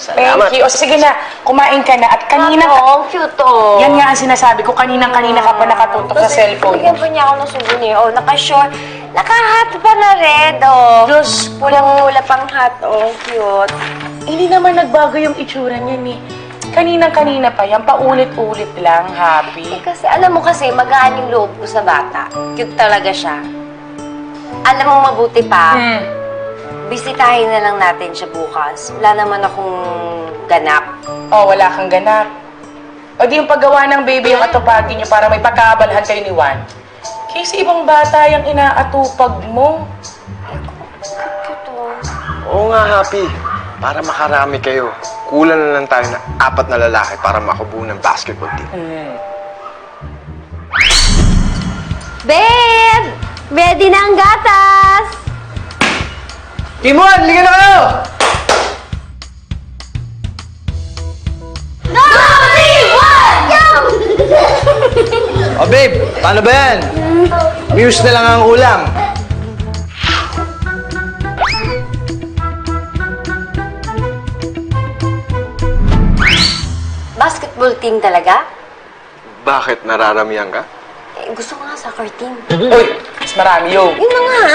Salamat. Thank you. O sige na, kumain ka na. At kanina Ang cute to. yan nga ang sinasabi ko, kaninang-kanina ka pa nakatutok sa cellphone. Bigyan pa niya ako ng souvenir. Oh, naka-short. Naka-hat pa na red, oh. Diyos ko. Pulang-pula pang hat, oh. Cute. Hindi naman nagbago yung itsura niya ni. Kaninang-kanina pa yan, paulit-ulit lang, happy. Kasi, alam mo kasi, magaan yung loob ko sa bata. Cute talaga siya. Alam mo mabuti pa, bisitahin na lang natin siya bukas. Wala naman akong ganap. Oh, wala kang ganap. O di yung paggawa ng baby yung atupagin niyo para may pagkaabalhan kayo ni Juan. Kasi ibang bata yung inaatupag mo. Cute, oh. Oo nga, Happy. Para makarami kayo. Kulang na lang tayo na 4 na lalaki para makabuo ng basketball team. Babe! Ready na ang gatas! Timon, liga na kayo! O babe, paano ba yan? Muse na lang ang ulam. Basketball team talaga? Bakit? Nararamihan ka? Eh, gusto ko nga soccer team. Uy, mas marami yung. Yun na nga.